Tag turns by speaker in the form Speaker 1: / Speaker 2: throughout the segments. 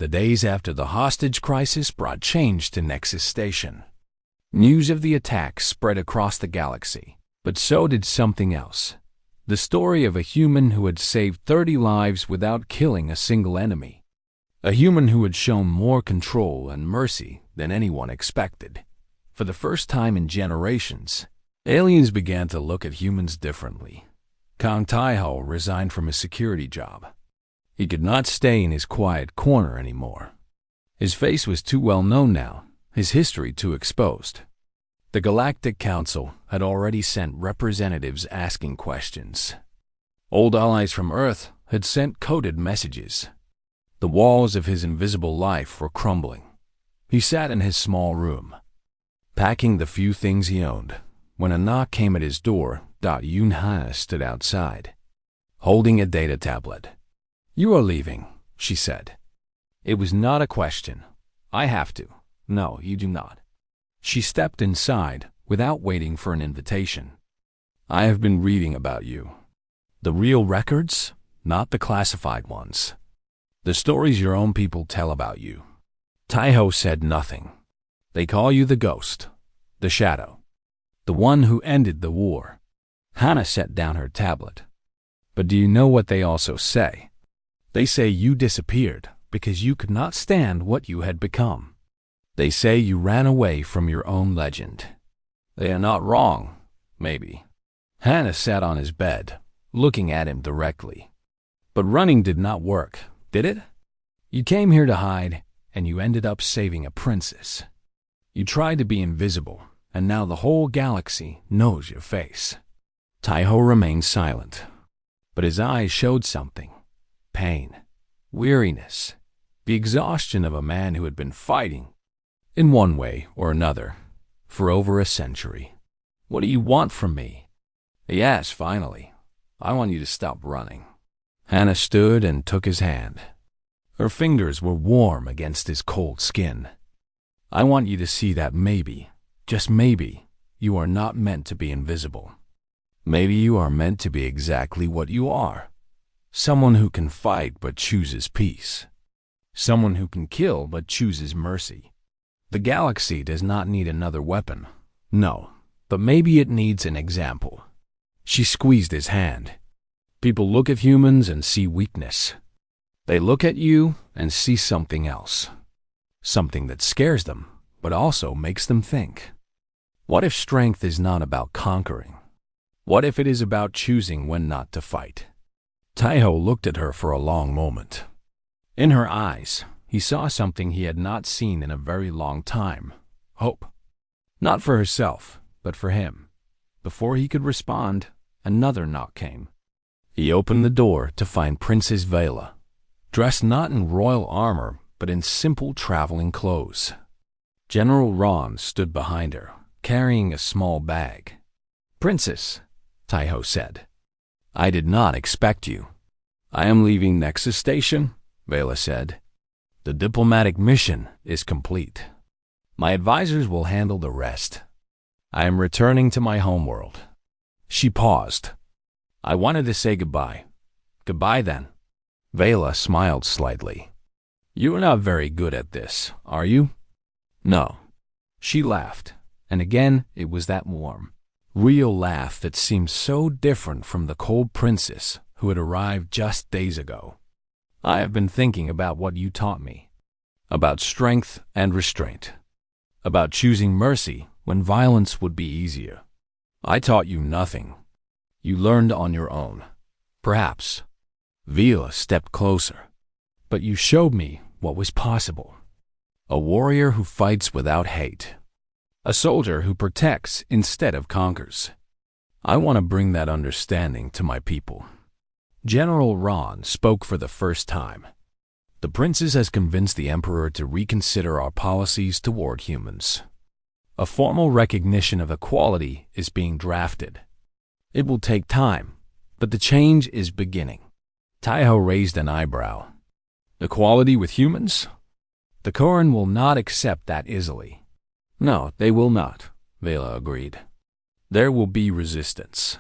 Speaker 1: The days after the hostage crisis brought change to Nexus Station. News of the attack spread across the galaxy, but so did something else. The story of a human who had saved 30 lives without killing a single enemy. A human who had shown more control and mercy than anyone expected. For the first time in generations, aliens began to look at humans differently. Kang Taiho resigned from his security job. He could not stay in his quiet corner anymore. His face was too well known now, his history too exposed. The Galactic Council had already sent representatives asking questions. Old allies from Earth had sent coded messages. The walls of his invisible life were crumbling. He sat in his small room, packing the few things he owned, when a knock came at his door. Yun Hana stood outside, holding a data tablet. "You are leaving," she said. It was not a question. "I have to." "No, you do not." She stepped inside without waiting for an invitation. "I have been reading about you. The real records, not the classified ones. The stories your own people tell about you." Taiho said nothing. "They call you the Ghost, the Shadow, the one who ended the war." Hana set down her tablet. "But do you know what they also say? They say you disappeared because you could not stand what you had become. They say you ran away from your own legend." "They are not wrong, maybe." Hana sat on his bed, looking at him directly. "But running did not work, did it? You came here to hide, and you ended up saving a princess. You tried to be invisible, and now the whole galaxy knows your face." Taiho remained silent, but his eyes showed something. Pain, weariness, the exhaustion of a man who had been fighting, in one way or another, for over a century. "What do you want from me?" he asked finally. "I want you to stop running." Hana stood and took his hand. Her fingers were warm against his cold skin. "I want you to see that maybe, just maybe, you are not meant to be invisible. Maybe you are meant to be exactly what you are. Someone who can fight but chooses peace. Someone who can kill but chooses mercy. The galaxy does not need another weapon. No, but maybe it needs an example." She squeezed his hand. "People look at humans and see weakness. They look at you and see something else. Something that scares them, but also makes them think. What if strength is not about conquering? What if it is about choosing when not to fight?" Taiho looked at her for a long moment. In her eyes, he saw something he had not seen in a very long time. Hope. Not for herself, but for him. Before he could respond, another knock came. He opened the door to find Princess Vela, dressed not in royal armor, but in simple traveling clothes. General Ron stood behind her, carrying a small bag. "Princess," Taiho said, "I did not expect you." "I am leaving Nexus Station," Vela said. "The diplomatic mission is complete. My advisors will handle the rest. I am returning to my homeworld." She paused. "I wanted to say goodbye." "Goodbye then." Vela smiled slightly. "You are not very good at this, are you?" "No." She laughed, and again it was that warm, real laugh that seemed so different from the cold princess who had arrived just days ago. "I have been thinking about what you taught me. About strength and restraint. About choosing mercy when violence would be easier. I taught you nothing. You learned on your own. Perhaps." Vela stepped closer. "But you showed me what was possible. A warrior who fights without hate. A soldier who protects instead of conquers. I want to bring that understanding to my people." General Ron spoke for the first time. "The princess has convinced the emperor to reconsider our policies toward humans. A formal recognition of equality is being drafted. It will take time, but the change is beginning." Taiho raised an eyebrow. "Equality with humans? The Koran will not accept that easily." "No, they will not," Vela agreed. "There will be resistance.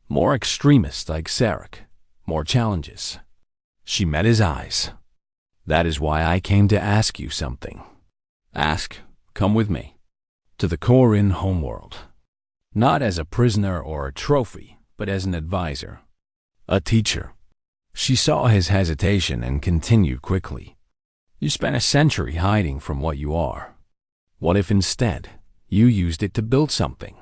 Speaker 1: More extremists like Sarek, more challenges." She met his eyes. That is why I came to ask you something. Ask, come with me, to the Korin homeworld. Not as a prisoner or a trophy, but as an advisor, a teacher. She saw his hesitation and continued quickly. You spent a century hiding from what you are. What if instead you used it to build something?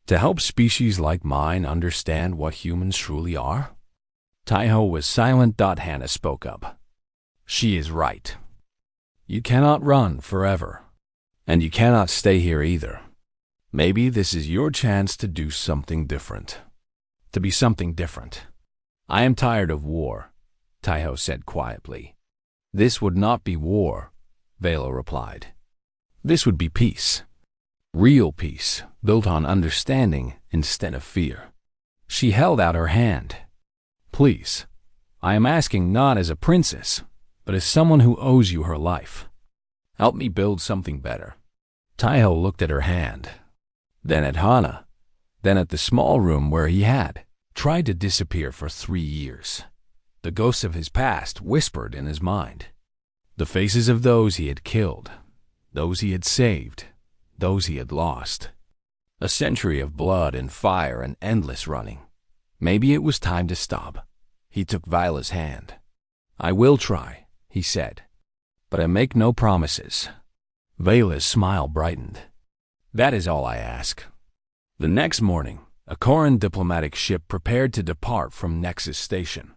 Speaker 1: To help species like mine understand what humans truly are? Taiho was silent. Hannah spoke up. She is right. You cannot run forever. And you cannot stay here either. Maybe this is your chance to do something different. To be something different. I am tired of war, Taiho said quietly. This would not be war, Vela replied. This would be peace. Real peace, built on understanding instead of fear. She held out her hand. Please, I am asking not as a princess, but as someone who owes you her life. Help me build something better. Taiho looked at her hand, then at Hana, then at the small room where he had tried to disappear for 3 years. The ghosts of his past whispered in his mind. The faces of those he had killed, those he had saved, those he had lost. A century of blood and fire and endless running. Maybe it was time to stop. He took Viola's hand. I will try, he said, but I make no promises. Viola's smile brightened. That is all I ask. The next morning, a Koran diplomatic ship prepared to depart from Nexus Station.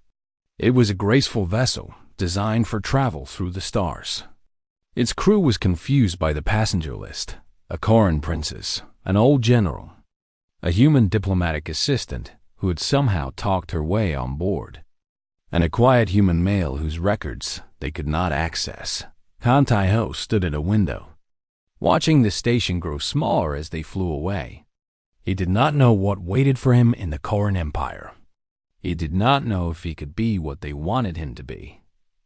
Speaker 1: It was a graceful vessel designed for travel through the stars. Its crew was confused by the passenger list. A Koran princess, an old general, a human diplomatic assistant who had somehow talked her way on board, and a quiet human male whose records they could not access. Han Taiho stood at a window, watching the station grow smaller as they flew away. He did not know what waited for him in the Koran Empire. He did not know if he could be what they wanted him to be.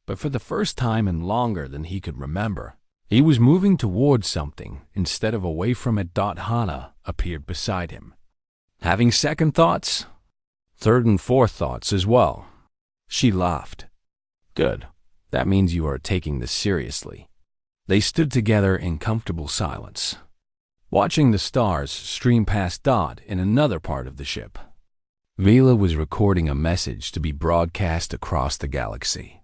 Speaker 1: But for the first time in longer than he could remember, he was moving towards something instead of away from it. Hana appeared beside him. Having second thoughts? Third and fourth thoughts as well. She laughed. Good. That means you are taking this seriously. They stood together in comfortable silence, watching the stars stream past Dot in another part of the ship. Vela was recording a message to be broadcast across the galaxy.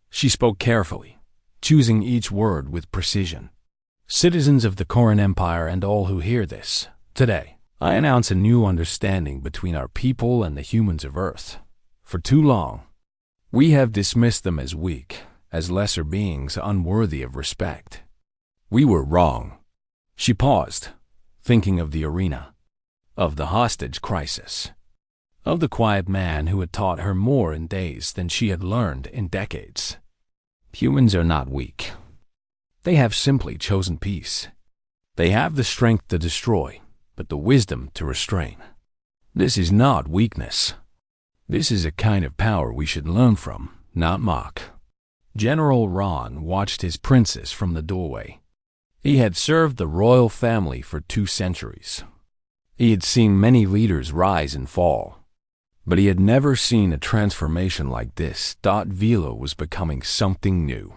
Speaker 1: She spoke carefully, choosing each word with precision. Citizens of the Koran Empire and all who hear this, today, I announce a new understanding between our people and the humans of Earth. For too long, we have dismissed them as weak, as lesser beings unworthy of respect. We were wrong. She paused, thinking of the arena, of the hostage crisis, of the quiet man who had taught her more in days than she had learned in decades. Humans are not weak. They have simply chosen peace. They have the strength to destroy, but the wisdom to restrain. This is not weakness. This is a kind of power we should learn from, not mock. General Ron watched his princess from the doorway. He had served the royal family for 2 centuries. He had seen many leaders rise and fall, but he had never seen a transformation like this. Vela was becoming something new,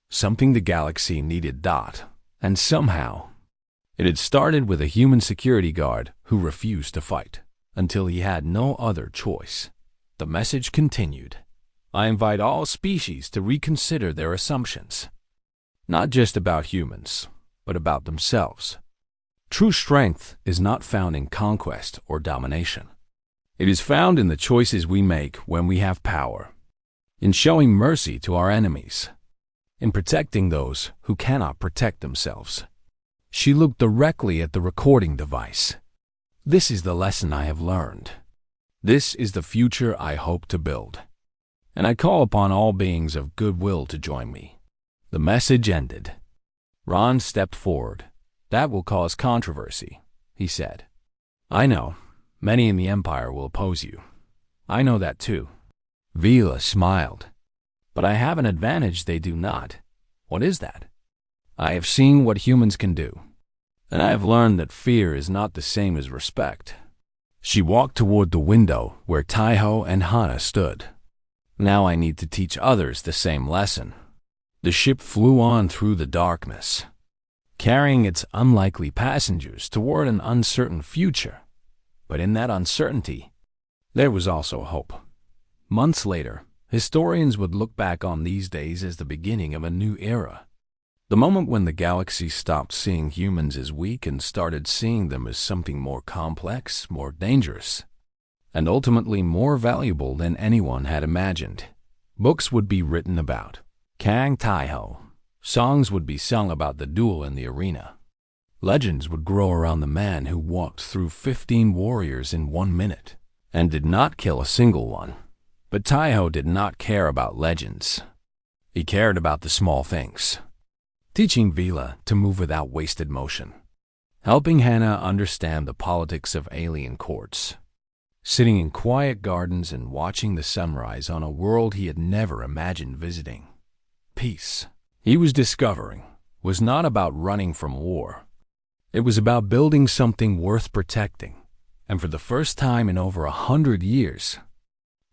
Speaker 1: something the galaxy needed. And somehow, it had started with a human security guard who refused to fight until he had no other choice. The message continued. I invite all species to reconsider their assumptions, not just about humans, but about themselves. True strength is not found in conquest or domination. It is found in the choices we make when we have power, in showing mercy to our enemies, in protecting those who cannot protect themselves. She looked directly at the recording device. This is the lesson I have learned. This is the future I hope to build. And I call upon all beings of goodwill to join me. The message ended. Ron stepped forward. That will cause controversy, he said. I know. Many in the Empire will oppose you. I know that too. Vela smiled. But I have an advantage they do not. What is that? I have seen what humans can do, and I have learned that fear is not the same as respect. She walked toward the window where Taiho and Hana stood. Now I need to teach others the same lesson. The ship flew on through the darkness, carrying its unlikely passengers toward an uncertain future. But in that uncertainty, there was also hope. Months later, historians would look back on these days as the beginning of a new era. The moment when the galaxy stopped seeing humans as weak and started seeing them as something more complex, more dangerous, and ultimately more valuable than anyone had imagined. Books would be written about Kang Tai-ho. Songs would be sung about the duel in the arena. Legends would grow around the man who walked through 15 warriors in 1 minute and did not kill a single one. But Tai-ho did not care about legends. He cared about the small things. Teaching Vila to move without wasted motion. Helping Hannah understand the politics of alien courts. Sitting in quiet gardens and watching the sunrise on a world he had never imagined visiting. Peace, he was discovering, was not about running from war. It was about building something worth protecting. And for the first time in over 100 years,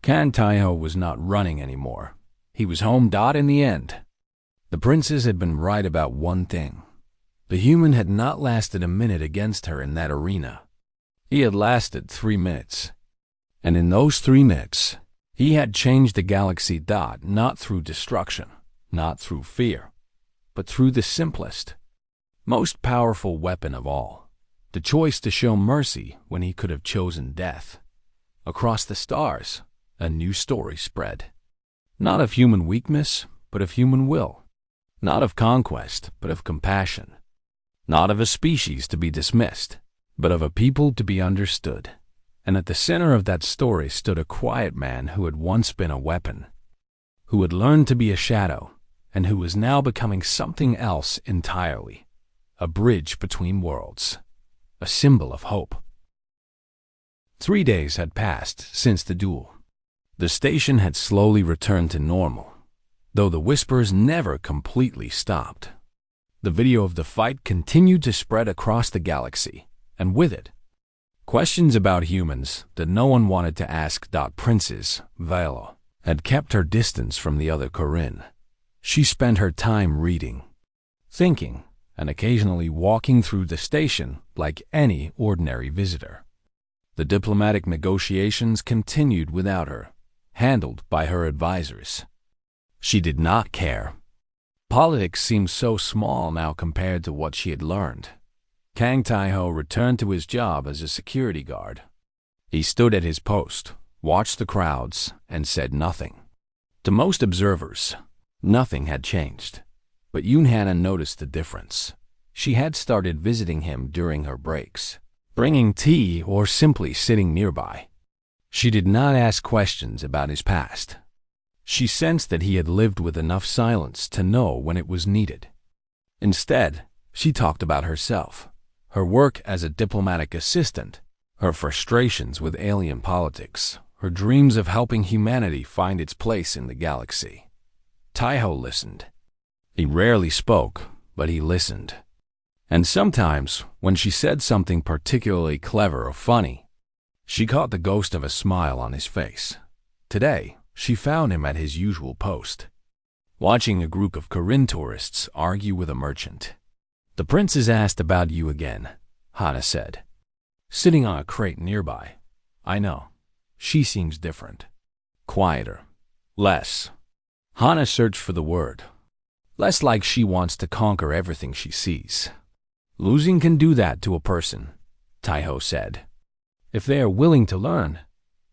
Speaker 1: Kang Tai-ho was not running anymore. He was home. In the end, the princess had been right about one thing. The human had not lasted a minute against her in that arena. He had lasted 3 minutes. And in those 3 minutes, he had changed the galaxy. Not through destruction, not through fear, but through the simplest, most powerful weapon of all, the choice to show mercy when he could have chosen death. Across the stars, a new story spread. Not of human weakness, but of human will. Not of conquest, but of compassion. Not of a species to be dismissed, but of a people to be understood. And at the center of that story stood a quiet man who had once been a weapon, who had learned to be a shadow, and who was now becoming something else entirely. A bridge between worlds. A symbol of hope. 3 days had passed since the duel. The station had slowly returned to normal, though the whispers never completely stopped. The video of the fight continued to spread across the galaxy, and with it, questions about humans that no one wanted to ask. Princess Viola had kept her distance from the other Corinne. She spent her time reading, thinking, and occasionally walking through the station like any ordinary visitor. The diplomatic negotiations continued without her, handled by her advisors. She did not care. Politics seemed so small now compared to what she had learned. Kang Tai-ho returned to his job as a security guard. He stood at his post, watched the crowds, and said nothing. To most observers, nothing had changed. But Yoon Hannah noticed the difference. She had started visiting him during her breaks, bringing tea or simply sitting nearby. She did not ask questions about his past. She sensed that he had lived with enough silence to know when it was needed. Instead, she talked about herself, her work as a diplomatic assistant, her frustrations with alien politics, her dreams of helping humanity find its place in the galaxy. Tai-ho listened. He rarely spoke, but he listened. And sometimes, when she said something particularly clever or funny, she caught the ghost of a smile on his face. Today, she found him at his usual post, watching a group of Corinne tourists argue with a merchant. "The princess asked about you again," Hannah said, sitting on a crate nearby. "I know. She seems different. Quieter. Less." Hannah searched for the word. "Less like she wants to conquer everything she sees." "Losing can do that to a person," Tai-ho said, "if they are willing to learn.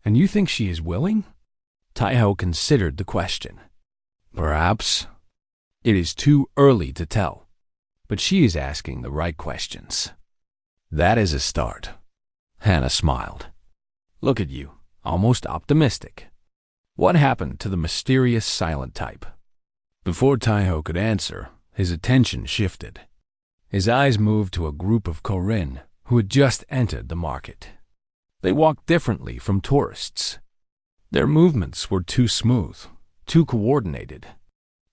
Speaker 1: And you think she is willing?" Tai-ho considered the question. "Perhaps. It is too early to tell. But she is asking the right questions." "That is a start." Hannah smiled. "Look at you, almost optimistic. What happened to the mysterious silent type?" Before Tai-ho could answer, his attention shifted. His eyes moved to a group of Corinne who had just entered the market. They walked differently from tourists. Their movements were too smooth, too coordinated.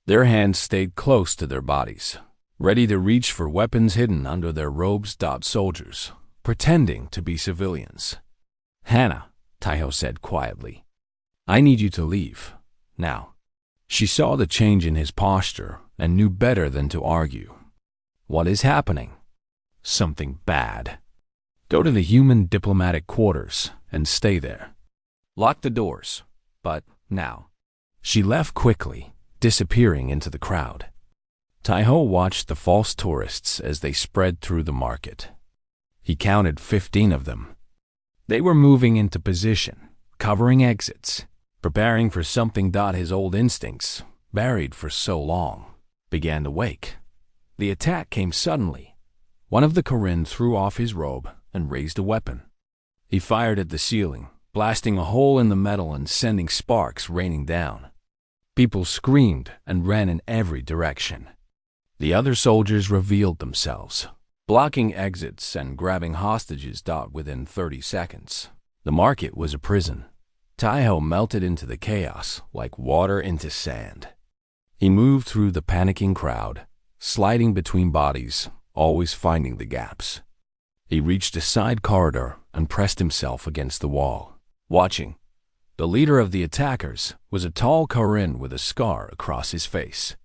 Speaker 1: Their hands stayed close to their bodies, ready to reach for weapons hidden under their robes. Soldiers, pretending to be civilians. "Hannah," Tai-ho said quietly, "I need you to leave, now." She saw the change in his posture and knew better than to argue. What is happening? Something bad. Go to the human diplomatic quarters and stay there. Lock the doors. But now. She left quickly, disappearing into the crowd. Taiho watched the false tourists as they spread through the market. He counted 15 of them. They were moving into position, covering exits, preparing for something. His old instincts, buried for so long, began to wake. The attack came suddenly. One of the Korin threw off his robe and raised a weapon. He fired at the ceiling, blasting a hole in the metal and sending sparks raining down. People screamed and ran in every direction. The other soldiers revealed themselves, blocking exits and grabbing hostages. Within 30 seconds, the market was a prison. Taiho melted into the chaos like water into sand. He moved through the panicking crowd, sliding between bodies, always finding the gaps. He reached a side corridor and pressed himself against the wall, watching. The leader of the attackers was a tall Korin with a scar across his face.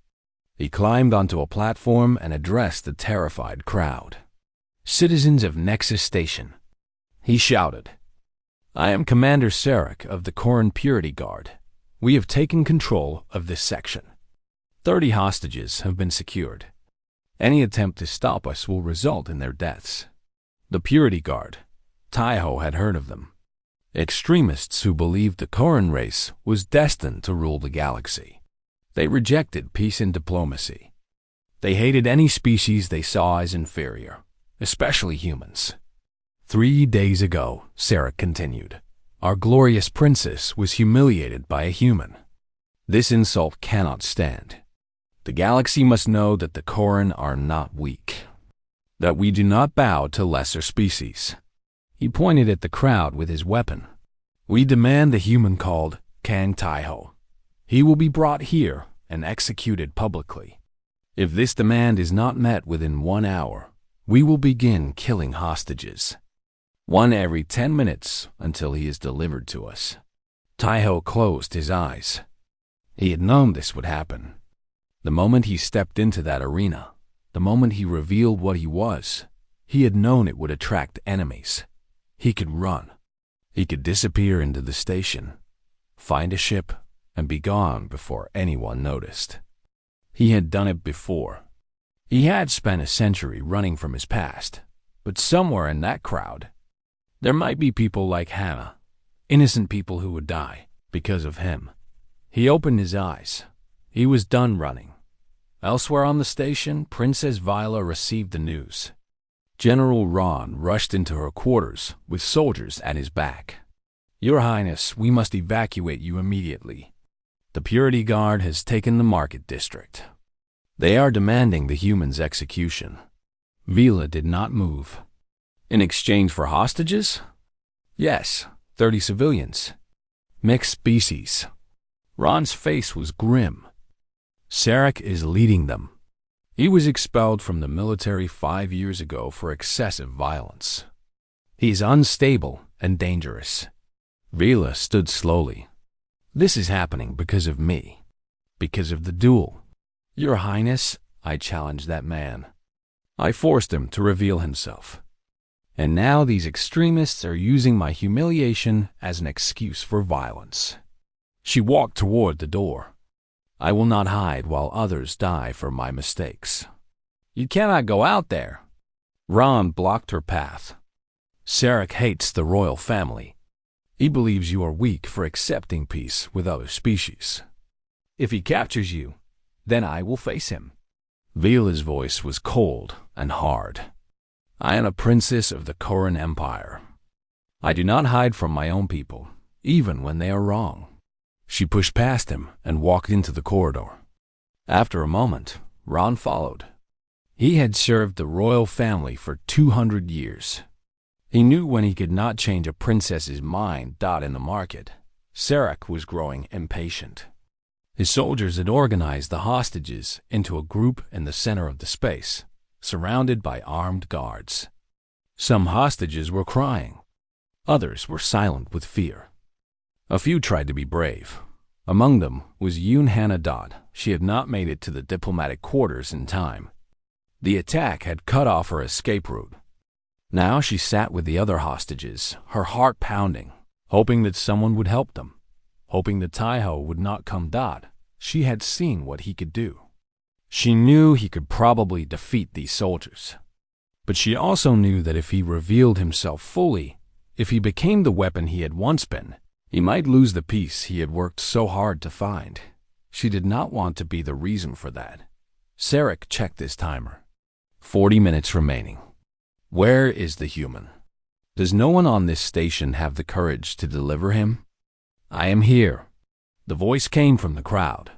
Speaker 1: He climbed onto a platform and addressed the terrified crowd. "Citizens of Nexus Station," he shouted. "I am Commander Sarek of the Korin Purity Guard. We have taken control of this section. 30 hostages have been secured. Any attempt to stop us will result in their deaths." The Purity Guard. Taiho had heard of them. Extremists who believed the Korin race was destined to rule the galaxy. They rejected peace and diplomacy. They hated any species they saw as inferior, especially humans. 3 days ago, Sarek continued, our glorious princess was humiliated by a human. This insult cannot stand. The galaxy must know that the Korin are not weak, that we do not bow to lesser species. He pointed at the crowd with his weapon. We demand the human called Kang Taiho. He will be brought here and executed publicly. If this demand is not met within 1 hour, we will begin killing hostages. 1 every 10 minutes until he is delivered to us. Taiho closed his eyes. He had known this would happen. The moment he stepped into that arena, the moment he revealed what he was, he had known it would attract enemies. He could run. He could disappear into the station, find a ship, and be gone before anyone noticed. He had done it before. He had spent a century running from his past, but somewhere in that crowd, there might be people like Hannah, innocent people who would die because of him. He opened his eyes. He was done running. Elsewhere on the station, Princess Viola received the news. General Ron rushed into her quarters with soldiers at his back. Your Highness, we must evacuate you immediately. The Purity Guard has taken the market district. They are demanding the human's execution. Vila did not move. In exchange for hostages? Yes, 30 civilians. Mixed species. Ron's face was grim. Sarek is leading them. He was expelled from the military 5 years ago for excessive violence. He is unstable and dangerous. Vila stood slowly. This is happening because of me. Because of the duel. Your Highness, I challenged that man. I forced him to reveal himself. And now these extremists are using my humiliation as an excuse for violence. She walked toward the door. I will not hide while others die for my mistakes. You cannot go out there. Ron blocked her path. Sarek hates the royal family. He believes you are weak for accepting peace with other species. If he captures you, then I will face him. Vila's voice was cold and hard. I am a princess of the Korin Empire. I do not hide from my own people, even when they are wrong. She pushed past him and walked into the corridor. After a moment, Ron followed. He had served the royal family for 200 years. He knew when he could not change a princess's mind. In the market, Sarek was growing impatient. His soldiers had organized the hostages into a group in the center of the space, surrounded by armed guards. Some hostages were crying. Others were silent with fear. A few tried to be brave. Among them was Yoon Hannah Dot. She had not made it to the diplomatic quarters in time. The attack had cut off her escape route. Now she sat with the other hostages, her heart pounding, hoping that someone would help them, hoping that Taiho would not come. She had seen what he could do. She knew he could probably defeat these soldiers. But she also knew that if he revealed himself fully, if he became the weapon he had once been, he might lose the peace he had worked so hard to find. She did not want to be the reason for that. Sarek checked his timer. 40 minutes remaining. Where is the human? Does no one on this station have the courage to deliver him? I am here. The voice came from the crowd.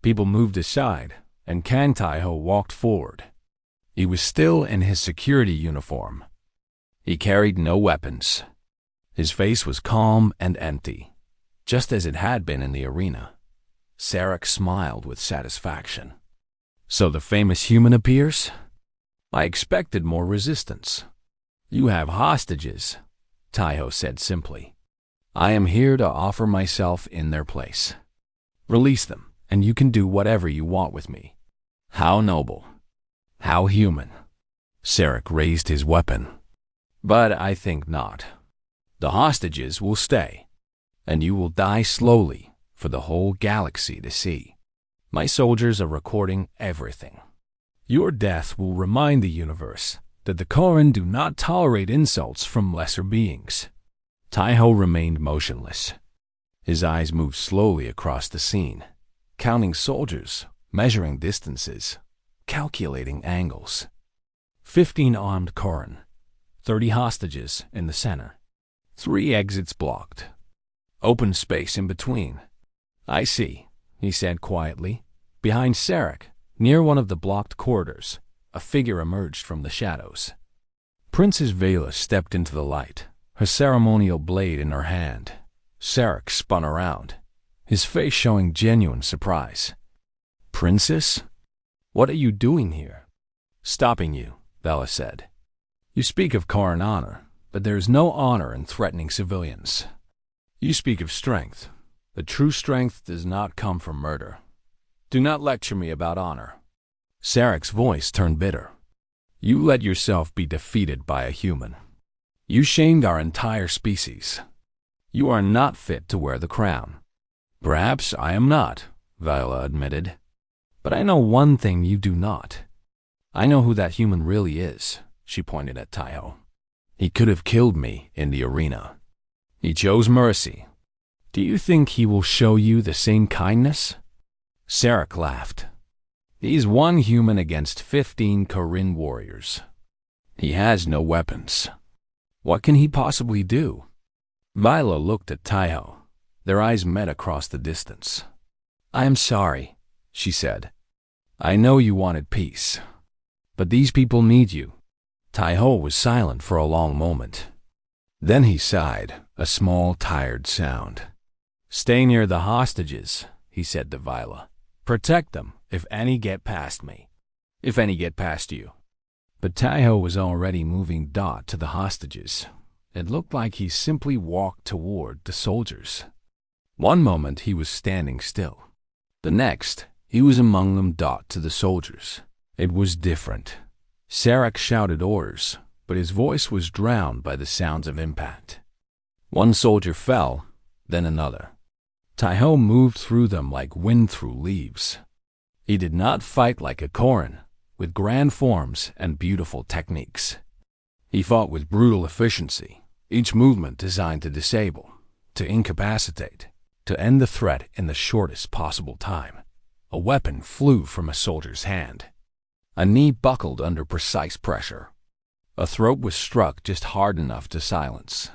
Speaker 1: People moved aside, and Kang Taiho walked forward. He was still in his security uniform. He carried no weapons. His face was calm and empty, just as it had been in the arena. Sarek smiled with satisfaction. So the famous human appears? I expected more resistance. You have hostages, Taiho said simply. I am here to offer myself in their place. Release them, and you can do whatever you want with me. How noble. How human. Sarek raised his weapon. But I think not. The hostages will stay, and you will die slowly for the whole galaxy to see. My soldiers are recording everything. Your death will remind the universe that the Koran do not tolerate insults from lesser beings. Taiho remained motionless. His eyes moved slowly across the scene, counting soldiers, measuring distances, calculating angles. 15 armed Koran, 30 hostages in the center. 3 exits blocked. Open space in between. I see, he said quietly. Behind Sarek, near one of the blocked corridors, a figure emerged from the shadows. Princess Vela stepped into the light, her ceremonial blade in her hand. Sarek spun around, his face showing genuine surprise. Princess? What are you doing here? Stopping you, Vela said. You speak of Koran honor, but there is no honor in threatening civilians. You speak of strength, but true strength does not come from murder. Do not lecture me about honor. Sarek's voice turned bitter. You let yourself be defeated by a human. You shamed our entire species. You are not fit to wear the crown. Perhaps I am not, Viola admitted. But I know one thing you do not. I know who that human really is, she pointed at Taiho. He could have killed me in the arena. He chose mercy. Do you think he will show you the same kindness? Sarek laughed. He's one human against 15 Korin warriors. He has no weapons. What can he possibly do? Viola looked at Taiho. Their eyes met across the distance. I am sorry, she said. I know you wanted peace, but these people need you. Taiho was silent for a long moment. Then he sighed, a small, tired sound. Stay near the hostages, he said to Viola. Protect them if any get past me, if any get past you. But Taiho was already moving to the hostages. It looked like he simply walked toward the soldiers. One moment he was standing still. The next, he was among them to the soldiers. It was different. Sarek shouted orders, but his voice was drowned by the sounds of impact. One soldier fell, then another. Taiho moved through them like wind through leaves. He did not fight like a Koran, with grand forms and beautiful techniques. He fought with brutal efficiency, each movement designed to disable, to incapacitate, to end the threat in the shortest possible time. A weapon flew from a soldier's hand. A knee buckled under precise pressure. A throat was struck just hard enough to silence.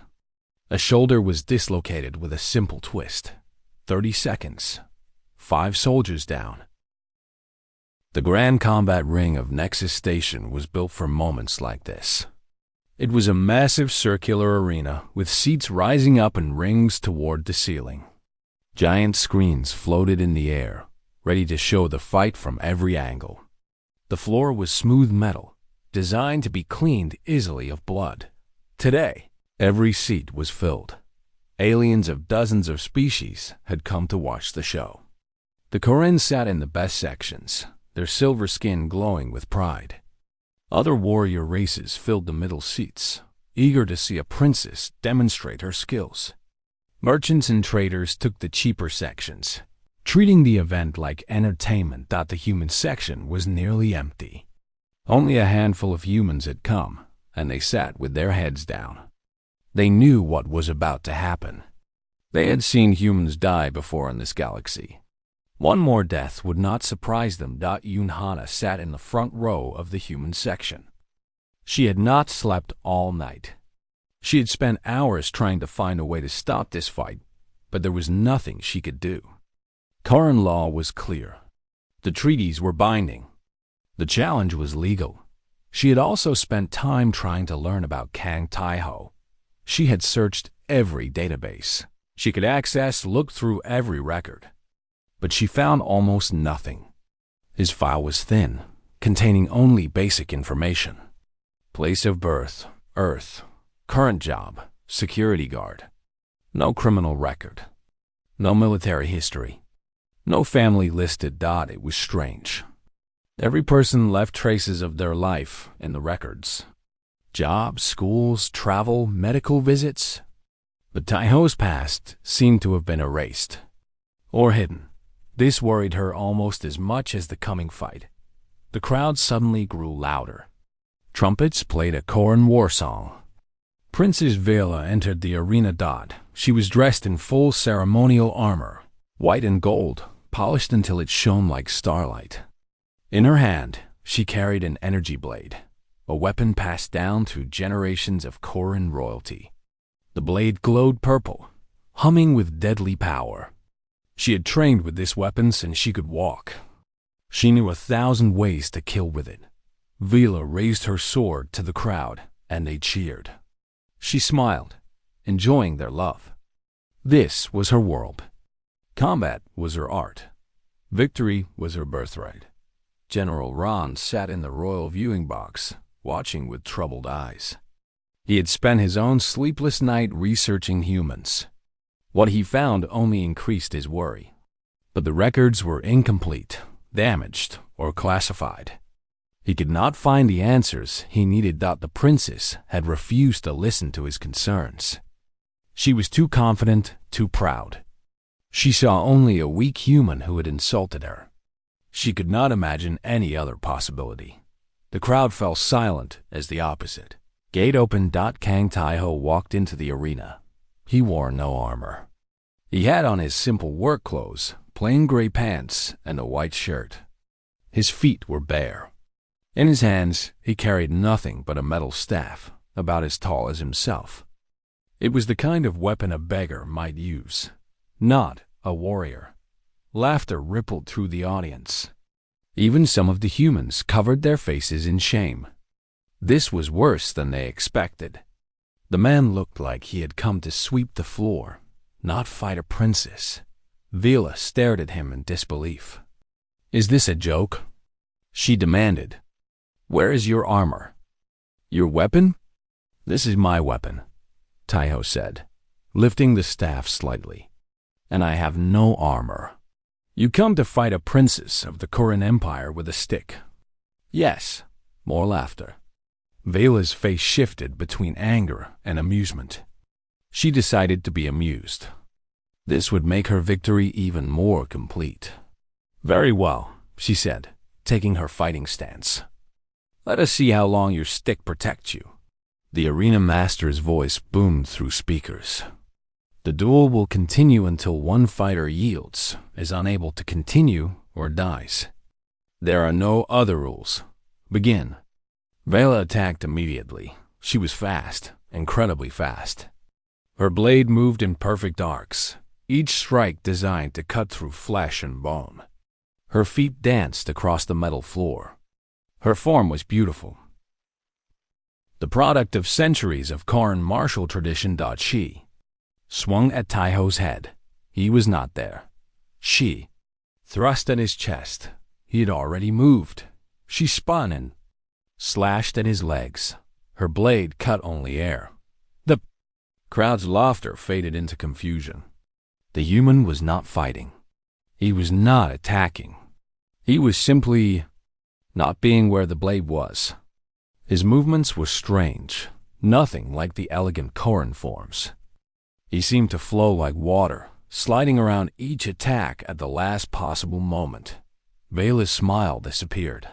Speaker 1: A shoulder was dislocated with a simple twist. 30 seconds. 5 soldiers down. The grand combat ring of Nexus Station was built for moments like this. It was a massive circular arena with seats rising up in rings toward the ceiling. Giant screens floated in the air, ready to show the fight from every angle. The floor was smooth metal, designed to be cleaned easily of blood. Today, every seat was filled. Aliens of dozens of species had come to watch the show. The Korin sat in the best sections, their silver skin glowing with pride. Other warrior races filled the middle seats, eager to see a princess demonstrate her skills. Merchants and traders took the cheaper sections, treating the event like entertainment. The human section was nearly empty. Only a handful of humans had come, and they sat with their heads down. They knew what was about to happen. They had seen humans die before in this galaxy. One more death would not surprise them. Yunhana sat in the front row of the human section. She had not slept all night. She had spent hours trying to find a way to stop this fight, but there was nothing she could do. Korin law was clear. The treaties were binding. The challenge was legal. She had also spent time trying to learn about Kang Taiho. She had searched every database. She could look through every record. But she found almost nothing. His file was thin, containing only basic information. Place of birth, Earth. Current job, security guard. No criminal record. No military history. No family listed. It was strange. Every person left traces of their life in the records. Jobs, schools, travel, medical visits. But Taiho's past seemed to have been erased. Or hidden. This worried her almost as much as the coming fight. The crowd suddenly grew louder. Trumpets played a Korin war song. Princess Vela entered the arena. She was dressed in full ceremonial armor, white and gold, polished until it shone like starlight. In her hand, she carried an energy blade, a weapon passed down through generations of Korin royalty. The blade glowed purple, humming with deadly power. She had trained with this weapon since she could walk. She knew 1,000 ways to kill with it. Vela raised her sword to the crowd, and they cheered. She smiled, enjoying their love. This was her world. Combat was her art. Victory was her birthright. General Ron sat in the royal viewing box, watching with troubled eyes. He had spent his own sleepless night researching humans. What he found only increased his worry. But the records were incomplete, damaged, or classified. He could not find the answers he needed. The princess had refused to listen to his concerns. She was too confident, too proud. She saw only a weak human who had insulted her. She could not imagine any other possibility. The crowd fell silent as the opposite. Gate opened. Kang Taiho walked into the arena. He wore no armor. He had on his simple work clothes, plain gray pants, and a white shirt. His feet were bare. In his hands, he carried nothing but a metal staff, about as tall as himself. It was the kind of weapon a beggar might use, not a warrior. Laughter rippled through the audience. Even some of the humans covered their faces in shame. This was worse than they expected. The man looked like he had come to sweep the floor, not fight a princess. Vela stared at him in disbelief. "Is this a joke?" she demanded. "Where is your armor? Your weapon?" "This is my weapon," Taiho said, lifting the staff slightly. "And I have no armor. You come to fight a princess of the Korin Empire with a stick." "Yes." More laughter. Vela's face shifted between anger and amusement. She decided to be amused. This would make her victory even more complete. "Very well," she said, taking her fighting stance. "Let us see how long your stick protects you." The arena master's voice boomed through speakers. "The duel will continue until one fighter yields, is unable to continue, or dies. There are no other rules. Begin." Vela attacked immediately. She was fast, incredibly fast. Her blade moved in perfect arcs, each strike designed to cut through flesh and bone. Her feet danced across the metal floor. Her form was beautiful. The product of centuries of Korin martial tradition. She swung at Taiho's head. He was not there. She thrust at his chest. He had already moved. She spun and slashed at his legs. Her blade cut only air. Crowd's laughter faded into confusion. The human was not fighting. He was not attacking. He was simply not being where the blade was. His movements were strange, nothing like the elegant Koran forms. He seemed to flow like water, sliding around each attack at the last possible moment. Vela's smile disappeared.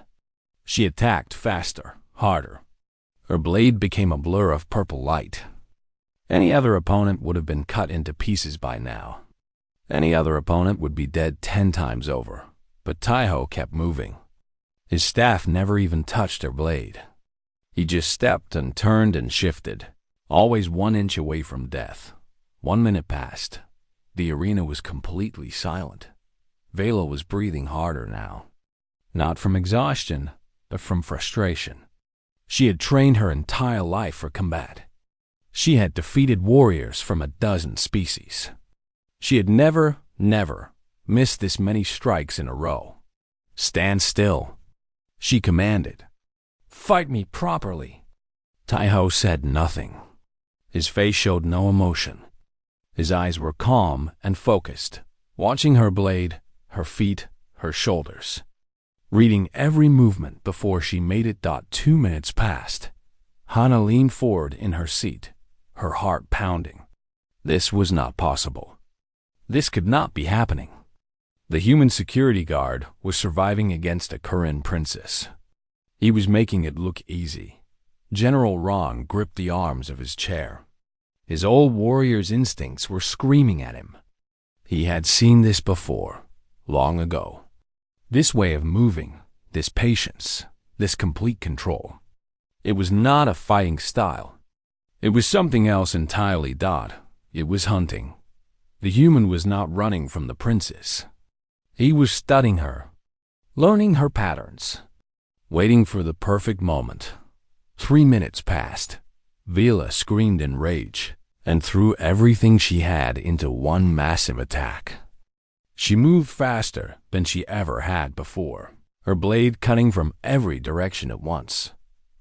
Speaker 1: She attacked faster, harder. Her blade became a blur of purple light. Any other opponent would have been cut into pieces by now. Any other opponent would be dead 10 times over. But Taiho kept moving. His staff never even touched her blade. He just stepped and turned and shifted, always 1 inch away from death. 1 minute passed. The arena was completely silent. Vela was breathing harder now. Not from exhaustion, but from frustration. She had trained her entire life for combat. She had defeated warriors from a dozen species. She had never missed this many strikes in a row. "Stand still," she commanded. "Fight me properly." Taiho said nothing. His face showed no emotion. His eyes were calm and focused, watching her blade, her feet, her shoulders, reading every movement before she made it. 2 minutes passed. Hana leaned forward in her seat, her heart pounding. This was not possible. This could not be happening. The human security guard was surviving against a Korean princess. He was making it look easy. General Ron gripped the arms of his chair. His old warrior's instincts were screaming at him. He had seen this before, long ago. This way of moving, this patience, this complete control. It was not a fighting style. It was something else entirely. It was hunting. The human was not running from the princess. He was studying her, learning her patterns, waiting for the perfect moment. 3 minutes passed. Vela screamed in rage and threw everything she had into one massive attack. She moved faster than she ever had before, her blade cutting from every direction at once.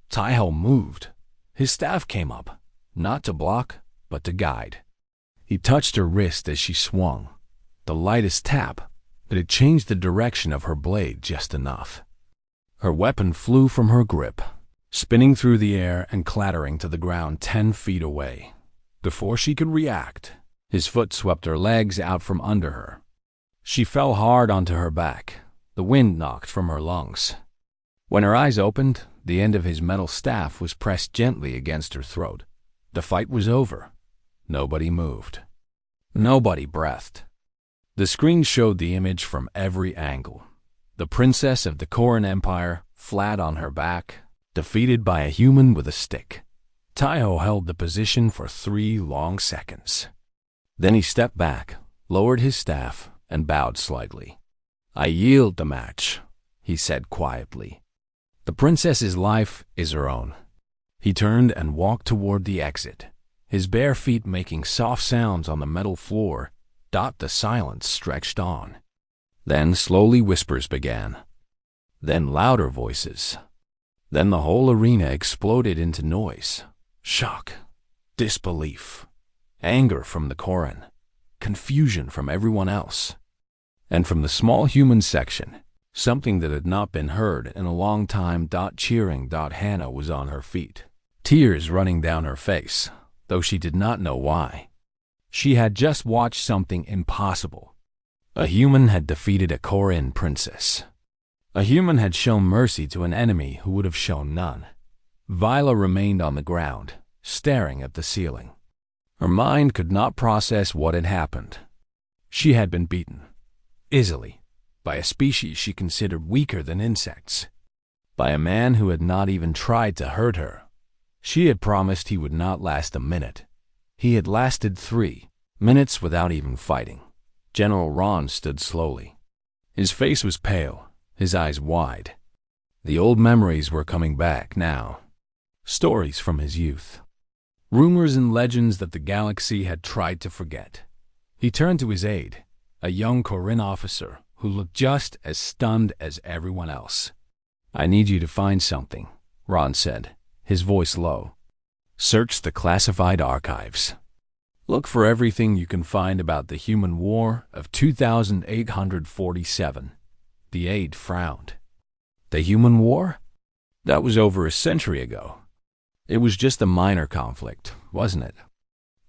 Speaker 1: Taiho moved. His staff came up, not to block, but to guide. He touched her wrist as she swung. The lightest tap, but it changed the direction of her blade just enough. Her weapon flew from her grip, spinning through the air and clattering to the ground 10 feet away. Before she could react, his foot swept her legs out from under her. She fell hard onto her back. The wind knocked from her lungs. When her eyes opened, the end of his metal staff was pressed gently against her throat. The fight was over. Nobody moved. Nobody breathed. The screen showed the image from every angle. The princess of the Korean Empire, flat on her back, defeated by a human with a stick. Taiho held the position for 3 long seconds. Then he stepped back, lowered his staff, and bowed slightly. "I yield the match," he said quietly. "The princess's life is her own." He turned and walked toward the exit, his bare feet making soft sounds on the metal floor. The silence stretched on. Then slowly whispers began. Then louder voices. Then the whole arena exploded into noise. Shock, disbelief, anger from the Koran, confusion from everyone else. And from the small human section, something that had not been heard in a long time. Cheering. Hannah was on her feet, tears running down her face, though she did not know why. She had just watched something impossible. A human had defeated a Korean princess. A human had shown mercy to an enemy who would have shown none. Vila remained on the ground, staring at the ceiling. Her mind could not process what had happened. She had been beaten, easily, by a species she considered weaker than insects, by a man who had not even tried to hurt her. She had promised he would not last a minute. He had lasted 3 minutes without even fighting. General Ron stood slowly. His face was pale, his eyes wide. The old memories were coming back now. Stories from his youth. Rumors and legends that the galaxy had tried to forget. He turned to his aide, a young Korean officer who looked just as stunned as everyone else. "I need you to find something," Ron said, his voice low. "Search the classified archives." Look for everything you can find about the human war of 2847. The aide frowned. The human war? That was over a century ago. It was just a minor conflict, wasn't it?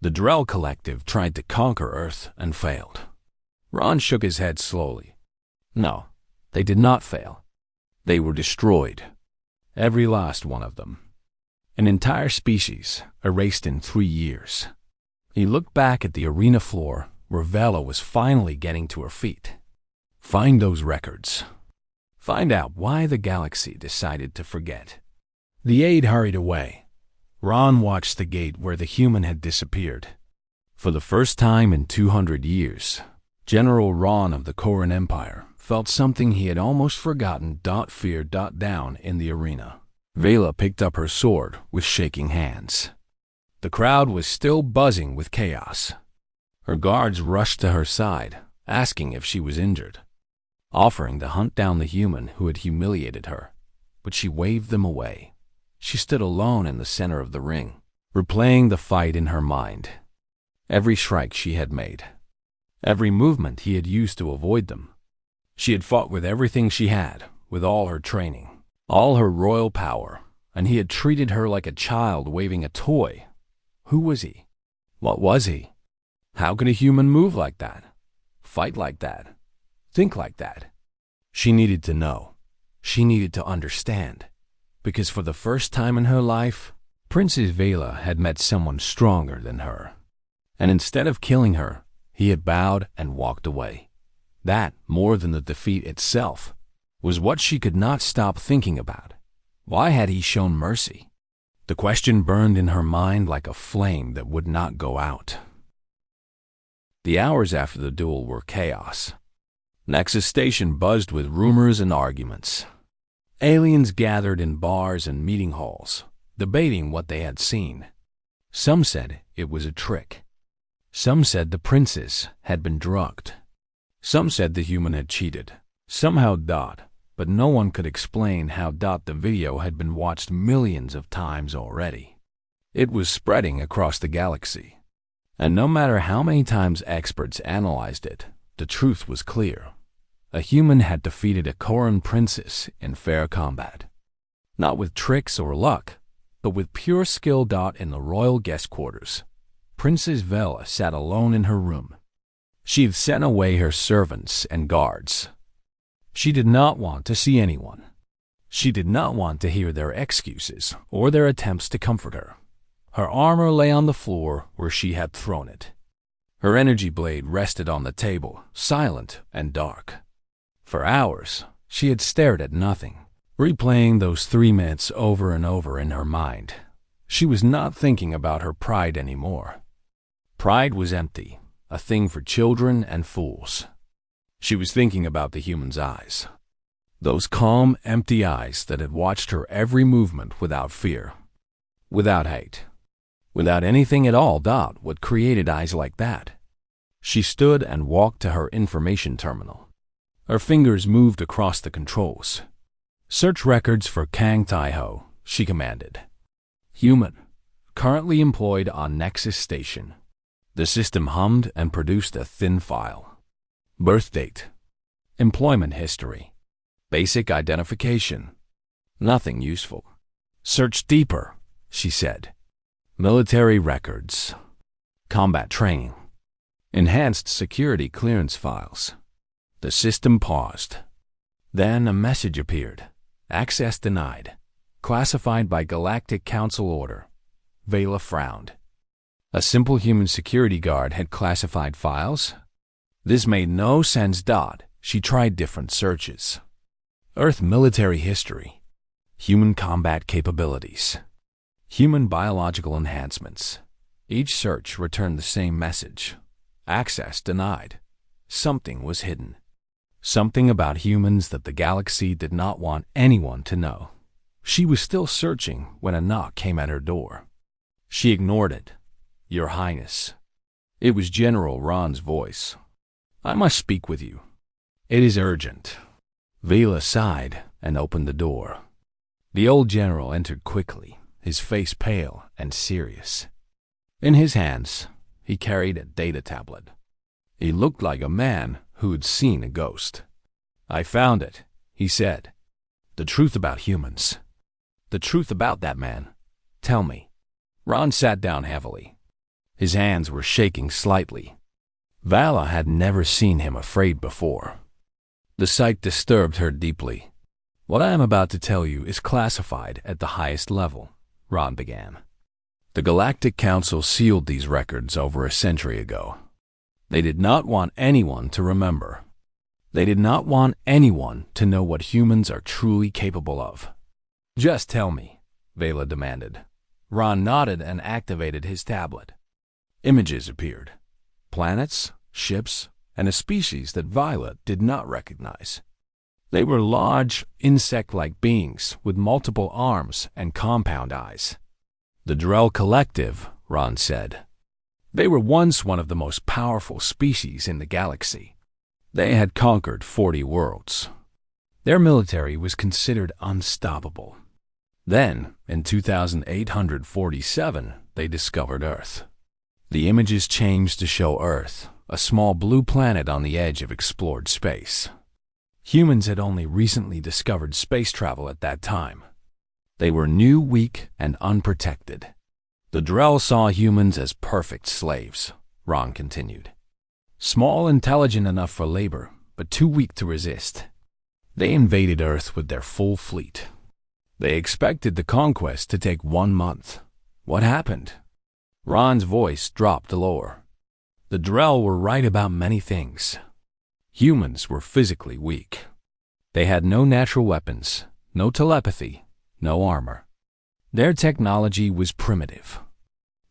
Speaker 1: The Drell Collective tried to conquer Earth and failed. Ron shook his head slowly. No, they did not fail. They were destroyed. Every last one of them. An entire species erased in 3 years. He looked back at the arena floor where Vela was finally getting to her feet. Find those records. Find out why the galaxy decided to forget. The aide hurried away. Ron watched the gate where the human had disappeared. For the first time in 200 years, General Ron of the Koran Empire felt something he had almost forgotten. Fear. Down in the arena. Vela picked up her sword with shaking hands. The crowd was still buzzing with chaos. Her guards rushed to her side, asking if she was injured, offering to hunt down the human who had humiliated her, but she waved them away. She stood alone in the center of the ring, replaying the fight in her mind. Every strike she had made, every movement he had used to avoid them. She had fought with everything she had, with all her training, all her royal power, and he had treated her like a child waving a toy. Who was he? What was he? How could a human move like that? Fight like that? Think like that? She needed to know. She needed to understand. Because for the first time in her life, Princess Vela had met someone stronger than her. And instead of killing her, he had bowed and walked away. That, more than the defeat itself, was what she could not stop thinking about. Why had he shown mercy? The question burned in her mind like a flame that would not go out. The hours after the duel were chaos. Nexus Station buzzed with rumors and arguments. Aliens gathered in bars and meeting halls, debating what they had seen. Some said it was a trick. Some said the princess had been drugged. Some said the human had cheated. Somehow but no one could explain how the video had been watched millions of times already. It was spreading across the galaxy. And no matter how many times experts analyzed it, the truth was clear. A human had defeated a Koran princess in fair combat. Not with tricks or luck, but with pure skill. In the royal guest quarters, Princess Vela sat alone in her room. She had sent away her servants and guards. She did not want to see anyone. She did not want to hear their excuses or their attempts to comfort her. Her armor lay on the floor where she had thrown it. Her energy blade rested on the table, silent and dark. For hours, she had stared at nothing, replaying those 3 minutes over and over in her mind. She was not thinking about her pride anymore. Pride was empty, a thing for children and fools. She was thinking about the human's eyes. Those calm, empty eyes that had watched her every movement without fear, without hate, without anything at all. What created eyes like that? She stood and walked to her information terminal. Her fingers moved across the controls. Search records for Kang Tai-ho, she commanded. Human, currently employed on Nexus Station. The system hummed and produced a thin file. Birth date, employment history, basic identification. Nothing useful. Search deeper, she said. Military records, combat training, enhanced security clearance files. The system paused. Then a message appeared. Access denied. Classified by Galactic Council order. Vela frowned. A simple human security guard had classified files? This made no sense. She tried different searches. Earth military history. Human combat capabilities. Human biological enhancements. Each search returned the same message. Access denied. Something was hidden. Something about humans that the galaxy did not want anyone to know. She was still searching when a knock came at her door. She ignored it. Your Highness. It was General Ron's voice. I must speak with you. It is urgent. Vela sighed and opened the door. The old general entered quickly, his face pale and serious. In his hands, He carried a data tablet. He looked like a man who'd seen a ghost. "I found it," he said. "The truth about humans. The truth about that man. Tell me." Ron sat down heavily. His hands were shaking slightly. Vala had never seen him afraid before. The sight disturbed her deeply. "What I am about to tell you is classified at the highest level," Ron began. "The Galactic Council sealed these records over a century ago. They did not want anyone to remember. They did not want anyone to know what humans are truly capable of." "Just tell me," Vala demanded. Ron nodded and activated his tablet. Images appeared. Planets, ships, and a species that Vala did not recognize. They were large, insect-like beings with multiple arms and compound eyes. "The Drell Collective," Ron said. "They were once one of the most powerful species in the galaxy. They had conquered 40 worlds. Their military was considered unstoppable. Then, in 2847, they discovered Earth. The images changed to show Earth, a small blue planet on the edge of explored space. Humans had only recently discovered space travel at that time. They were new, weak, and unprotected. The Drell saw humans as perfect slaves," Ron continued. "Small, intelligent enough for labor, but too weak to resist. They invaded Earth with their full fleet. They expected the conquest to take 1 month. What happened?" Ron's voice dropped lower. "The Drell were right about many things. Humans were physically weak. They had no natural weapons, no telepathy, no armor. Their technology was primitive.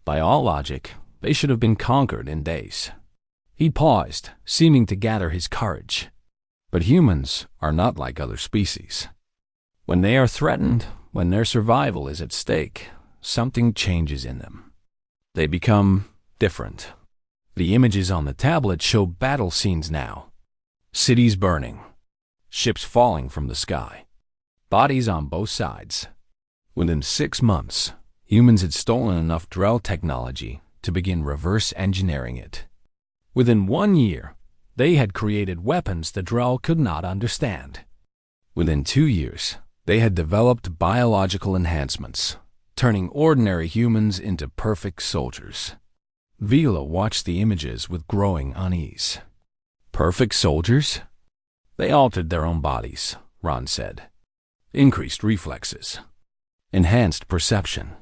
Speaker 1: By all logic, they should have been conquered in days." He paused, seeming to gather his courage. "But humans are not like other species. When they are threatened, when their survival is at stake, something changes in them. They become different." The images on the tablet show battle scenes now. Cities burning, ships falling from the sky, bodies on both sides. Within 6 months, humans had stolen enough Drell technology to begin reverse engineering it. Within 1 year, they had created weapons the Drell could not understand. Within 2 years, they had developed biological enhancements, turning ordinary humans into perfect soldiers. Vila watched the images with growing unease. "Perfect soldiers?" "They altered their own bodies," Ron said. "Increased reflexes, enhanced perception,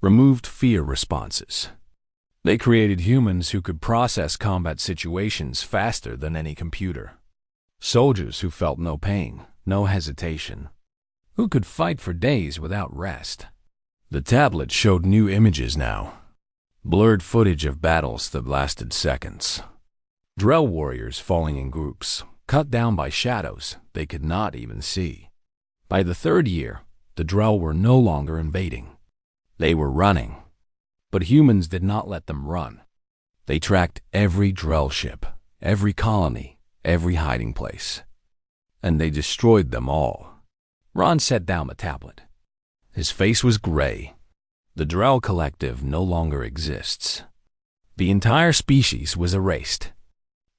Speaker 1: removed fear responses. They created humans who could process combat situations faster than any computer. Soldiers who felt no pain, no hesitation, who could fight for days without rest." The tablet showed new images now. Blurred footage of battles that lasted seconds. Drell warriors falling in groups, cut down by shadows they could not even see. By the 3rd year, the Drell were no longer invading. They were running. But humans did not let them run. They tracked every Drell ship, every colony, every hiding place. And they destroyed them all. Ron set down the tablet. His face was gray. The Drell Collective no longer exists. The entire species was erased.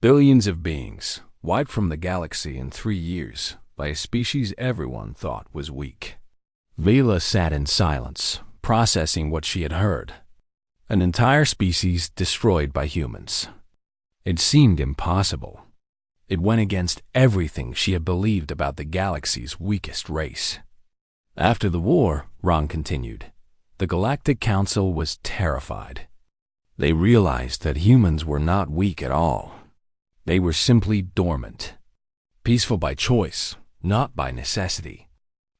Speaker 1: Billions of beings, wiped from the galaxy in 3 years by a species everyone thought was weak. Vila sat in silence, processing what she had heard. An entire species destroyed by humans. It seemed impossible. It went against everything she had believed about the galaxy's weakest race. After the war, Ron continued, the Galactic Council was terrified. They realized that humans were not weak at all. They were simply dormant. Peaceful by choice, not by necessity.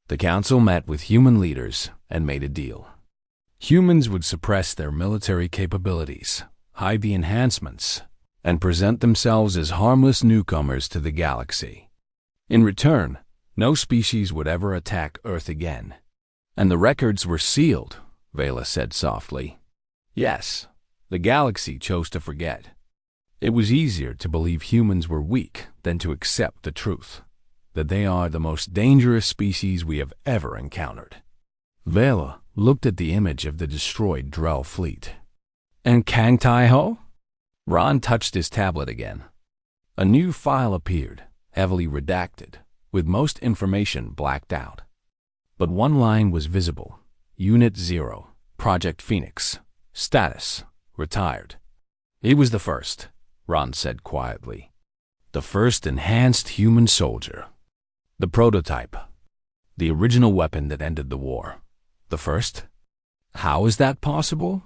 Speaker 1: The council met with human leaders and made a deal. Humans would suppress their military capabilities, hide the enhancements, and present themselves as harmless newcomers to the galaxy. In return, no species would ever attack Earth again. And the records were sealed, Vela said softly. Yes, the galaxy chose to forget. It was easier to believe humans were weak than to accept the truth, that they are the most dangerous species we have ever encountered. Vela looked at the image of the destroyed Drell fleet. And Kang Tai-ho? Ron touched his tablet again. A new file appeared, heavily redacted, with most information blacked out. But one line was visible. Unit 0, Project Phoenix. Status: retired. He was the first, Ron said quietly. The first enhanced human soldier. The prototype. The original weapon that ended the war. The first? How is that possible?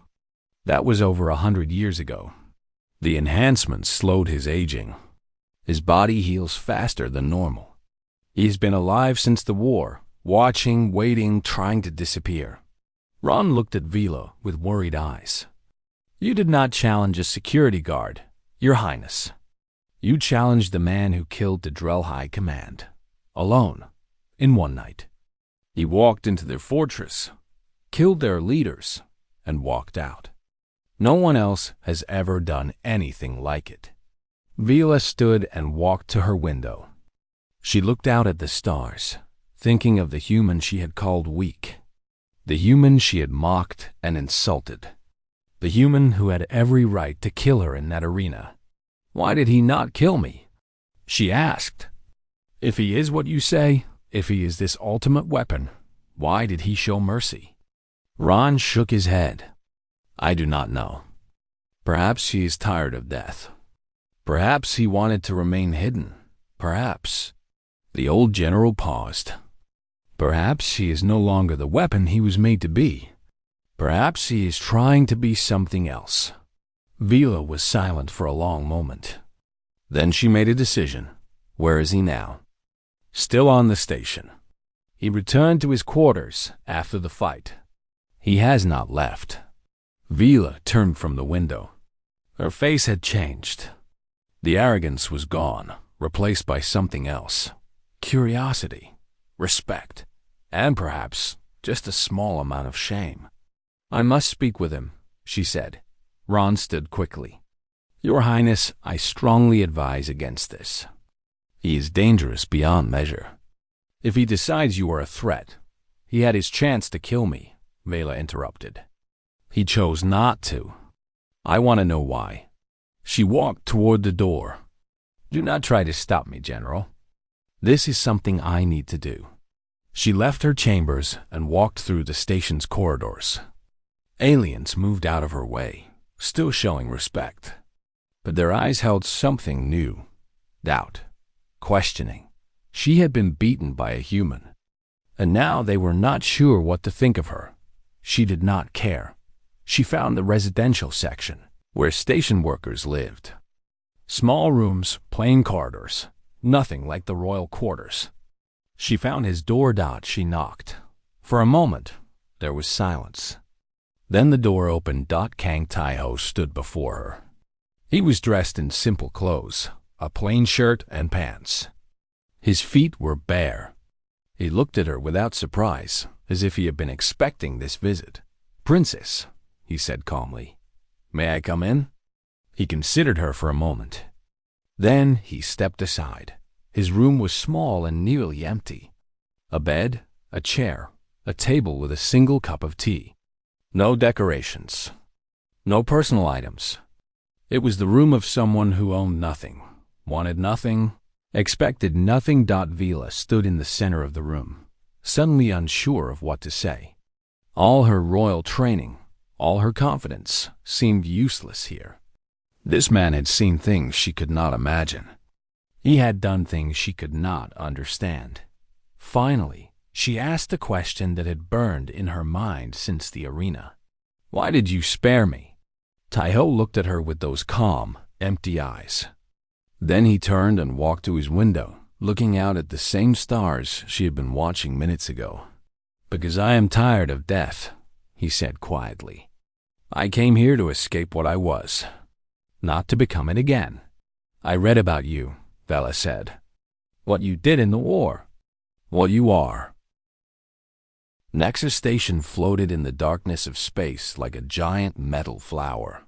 Speaker 1: That was over 100 years ago. The enhancements slowed his aging. His body heals faster than normal. He's been alive since the war, watching, waiting, trying to disappear. Ron looked at Vila with worried eyes. You did not challenge a security guard, Your Highness. You challenged the man who killed the Drell High Command. Alone. In one night. He walked into their fortress, killed their leaders, and walked out. No one else has ever done anything like it. Vila stood and walked to her window. She looked out at the stars, thinking of the human she had called weak. The human she had mocked and insulted. The human who had every right to kill her in that arena. Why did he not kill me? She asked. If he is what you say, if he is this ultimate weapon, why did he show mercy? Ron shook his head. I do not know. Perhaps he is tired of death. Perhaps he wanted to remain hidden. Perhaps. The old general paused. Perhaps he is no longer the weapon he was made to be. Perhaps he is trying to be something else. Vila was silent for a long moment. Then she made a decision. Where is he now? Still on the station. He returned to his quarters after the fight. He has not left. Vila turned from the window. Her face had changed. The arrogance was gone, replaced by something else. Curiosity, respect, and perhaps just a small amount of shame. I must speak with him, she said. Ron stood quickly. Your Highness, I strongly advise against this. He is dangerous beyond measure. If he decides you are a threat, he had his chance to kill me, Vela interrupted. He chose not to. I want to know why. She walked toward the door. Do not try to stop me, General. This is something I need to do. She left her chambers and walked through the station's corridors. Aliens moved out of her way, still showing respect. But their eyes held something new. Doubt. Questioning. She had been beaten by a human. And now they were not sure what to think of her. She did not care. She found the residential section, where station workers lived. Small rooms, plain corridors, nothing like the royal quarters. She found his door. She knocked. For a moment, there was silence. Then the door opened. Kang Tai-ho stood before her. He was dressed in simple clothes, a plain shirt and pants. His feet were bare. He looked at her without surprise, as if he had been expecting this visit. Princess, he said calmly, may I come in? He considered her for a moment. Then he stepped aside. His room was small and nearly empty. A bed, a chair, a table with a single cup of tea. No decorations. No personal items. It was the room of someone who owned nothing, wanted nothing, expected nothing. Vila stood in the center of the room, suddenly unsure of what to say. All her royal training, all her confidence, seemed useless here. This man had seen things she could not imagine. He had done things she could not understand. Finally, she asked the question that had burned in her mind since the arena. Why did you spare me? Tai-ho looked at her with those calm, empty eyes. Then he turned and walked to his window, looking out at the same stars she had been watching minutes ago. Because I am tired of death, he said quietly. I came here to escape what I was, not to become it again. I read about you, Vela said. What you did in the war. What you are. Nexus Station floated in the darkness of space like a giant metal flower.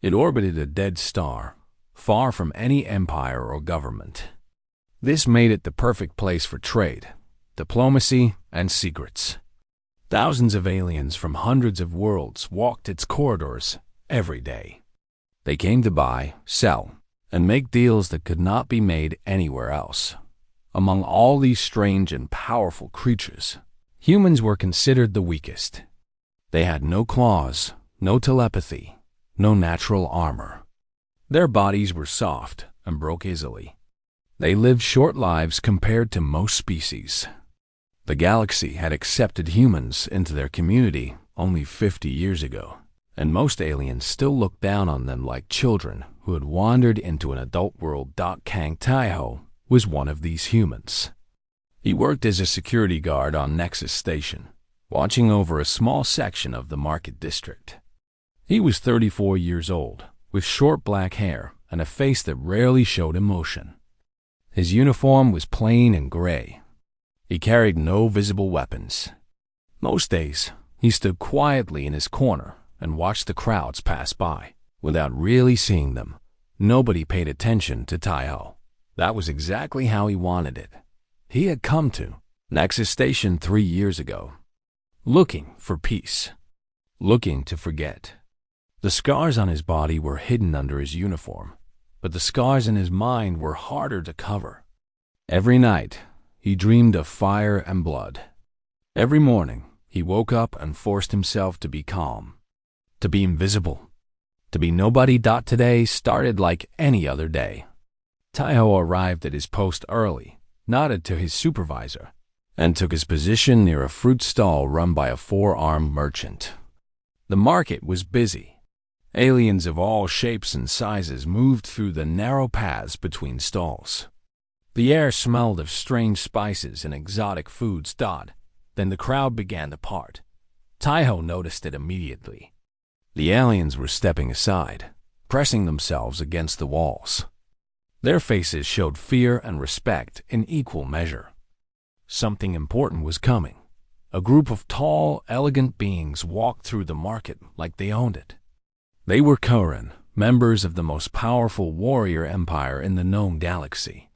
Speaker 1: It orbited a dead star, far from any empire or government. This made it the perfect place for trade, diplomacy, and secrets. Thousands of aliens from hundreds of worlds walked its corridors, every day. They came to buy, sell, and make deals that could not be made anywhere else. Among all these strange and powerful creatures, humans were considered the weakest. They had no claws, no telepathy, no natural armor. Their bodies were soft and broke easily. They lived short lives compared to most species. The galaxy had accepted humans into their community only 50 years ago, and most aliens still looked down on them like children who had wandered into an adult world. Kang Taiho was one of these humans. He worked as a security guard on Nexus Station, watching over a small section of the market district. He was 34 years old, with short black hair and a face that rarely showed emotion. His uniform was plain and gray. He carried no visible weapons. Most days, he stood quietly in his corner and watched the crowds pass by, without really seeing them. Nobody paid attention to Taiho. That was exactly how he wanted it. He had come to Nexus Station 3 years ago, looking for peace, looking to forget. The scars on his body were hidden under his uniform, but the scars in his mind were harder to cover. Every night, he dreamed of fire and blood. Every morning, he woke up and forced himself to be calm, to be invisible, to be nobody. Today started like any other day. Taiho arrived at his post early, nodded to his supervisor, and took his position near a fruit stall run by a four-armed merchant. The market was busy. Aliens of all shapes and sizes moved through the narrow paths between stalls. The air smelled of strange spices and exotic foods. Then the crowd began to part. Taiho noticed it immediately. The aliens were stepping aside, pressing themselves against the walls. Their faces showed fear and respect in equal measure. Something important was coming. A group of tall, elegant beings walked through the market like they owned it. They were Koran, members of the most powerful warrior empire in the known galaxy.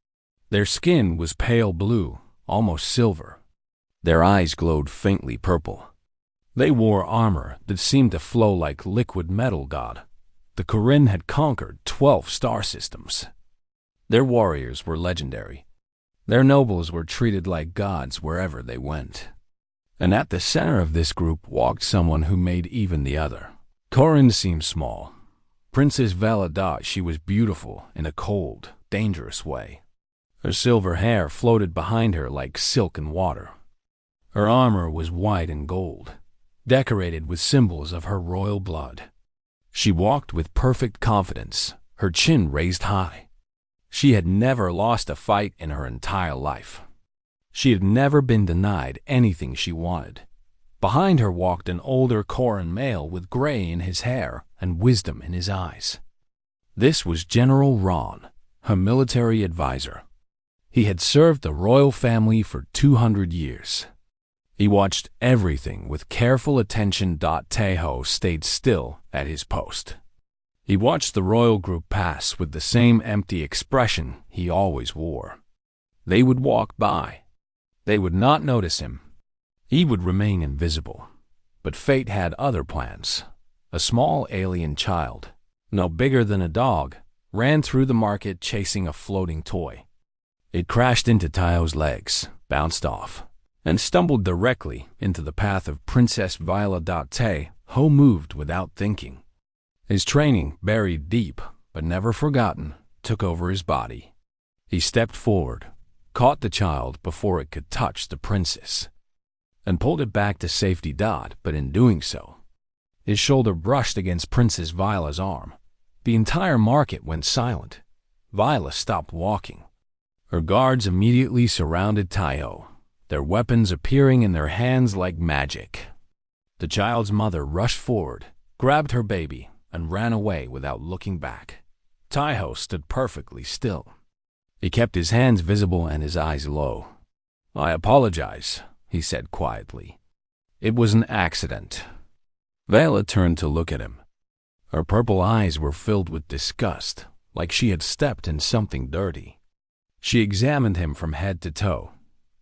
Speaker 1: Their skin was pale blue, almost silver. Their eyes glowed faintly purple. They wore armor that seemed to flow like liquid metal. The Koran had conquered 12 star systems. Their warriors were legendary. Their nobles were treated like gods wherever they went. And at the center of this group walked someone who made even the other. Koran seemed small. Princess Vela. She was beautiful in a cold, dangerous way. Her silver hair floated behind her like silk and water. Her armor was white and gold, decorated with symbols of her royal blood. She walked with perfect confidence, her chin raised high. She had never lost a fight in her entire life. She had never been denied anything she wanted. Behind her walked an older Koran male with gray in his hair and wisdom in his eyes. This was General Ron, her military advisor. He had served the royal family for 200 years. He watched everything with careful attention. Taiho stayed still at his post. He watched the royal group pass with the same empty expression he always wore. They would walk by. They would not notice him. He would remain invisible. But fate had other plans. A small alien child, no bigger than a dog, ran through the market chasing a floating toy. It crashed into Taiho's legs, bounced off, and stumbled directly into the path of Princess Viola. Taiho moved without thinking. His training, buried deep but never forgotten, took over his body. He stepped forward, caught the child before it could touch the princess, and pulled it back to safety. But in doing so, his shoulder brushed against Princess Viola's arm. The entire market went silent. Viola stopped walking. Her guards immediately surrounded Taiho, their weapons appearing in their hands like magic. The child's mother rushed forward, grabbed her baby, and ran away without looking back. Taiho stood perfectly still. He kept his hands visible and his eyes low. "I apologize," he said quietly. "It was an accident." Vela turned to look at him. Her purple eyes were filled with disgust, like she had stepped in something dirty. She examined him from head to toe,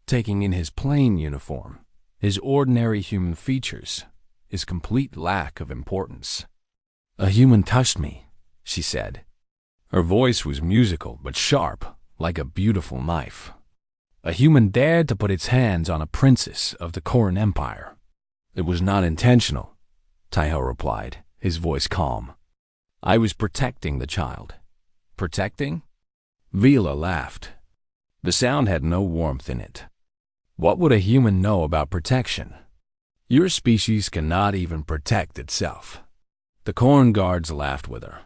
Speaker 1: taking in his plain uniform, his ordinary human features, his complete lack of importance. "A human touched me," she said. Her voice was musical but sharp, like a beautiful knife. "A human dared to put its hands on a princess of the Koran Empire." "It was not intentional," Taiho replied, his voice calm. "I was protecting the child." "Protecting?" Vila laughed. The sound had no warmth in it. "What would a human know about protection? Your species cannot even protect itself." The Koran guards laughed with her.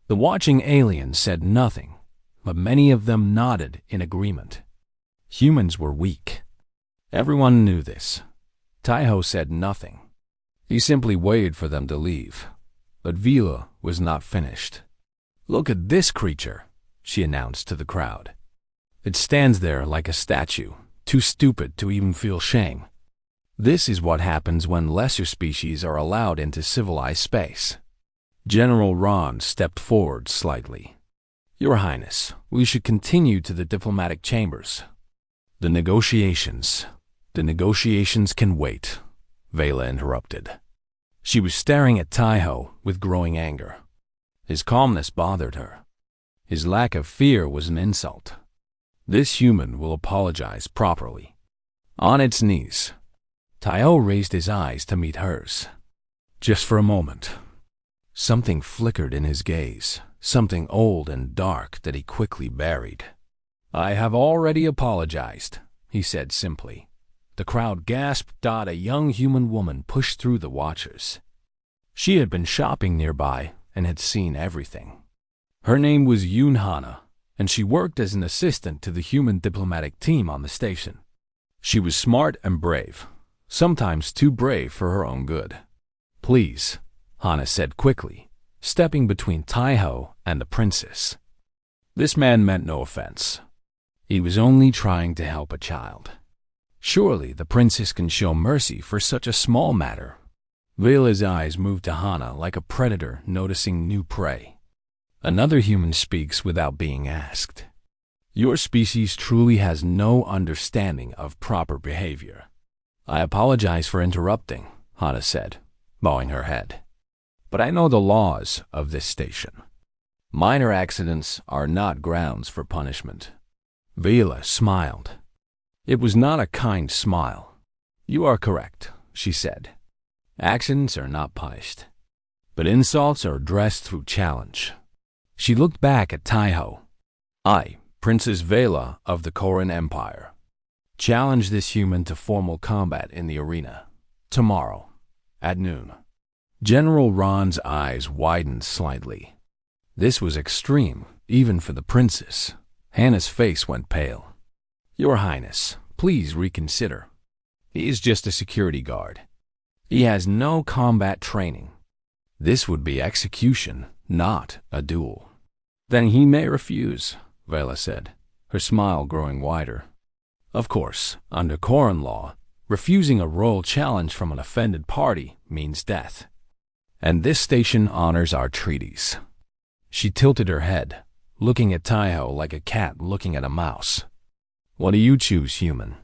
Speaker 1: The watching aliens said nothing, but many of them nodded in agreement. Humans were weak. Everyone knew this. Taiho said nothing. He simply waited for them to leave. But Vila was not finished. "Look at this creature," she announced to the crowd. "It stands there like a statue, too stupid to even feel shame. This is what happens when lesser species are allowed into civilized space." General Ron stepped forward slightly. "Your Highness, we should continue to the diplomatic chambers." The negotiations can wait," Vela interrupted. She was staring at Taiho with growing anger. His calmness bothered her. His lack of fear was an insult. This human will apologize properly. On its knees, Taiho raised his eyes to meet hers. Just for a moment, something flickered in his gaze, something old and dark that he quickly buried. "I have already apologized," he said simply. The crowd gasped. A young human woman pushed through the watchers. She had been shopping nearby and had seen everything. Her name was Yoon Hana, and she worked as an assistant to the human diplomatic team on the station. She was smart and brave, sometimes too brave for her own good. "Please," Hana said quickly, stepping between Taiho and the princess. This man meant no offense. He was only trying to help a child. Surely the princess can show mercy for such a small matter. Vela's eyes moved to Hana like a predator noticing new prey. Another human speaks without being asked. "Your species truly has no understanding of proper behavior." "I apologize for interrupting," Hana said, bowing her head. "But I know the laws of this station. Minor accidents are not grounds for punishment." Vela smiled. It was not a kind smile. "You are correct," she said. "Accidents are not punished, but insults are addressed through challenge." She looked back at Taiho. "I, Princess Vela of the Koran Empire, challenge this human to formal combat in the arena, tomorrow, at noon." General Ron's eyes widened slightly. This was extreme, even for the princess. Hannah's face went pale. "Your Highness, please reconsider. He is just a security guard. He has no combat training. This would be execution, not a duel." "Then he may refuse," Vela said, her smile growing wider. "Of course, under Koran law, refusing a royal challenge from an offended party means death. And this station honors our treaties." She tilted her head, looking at Taiho like a cat looking at a mouse. "What do you choose, human?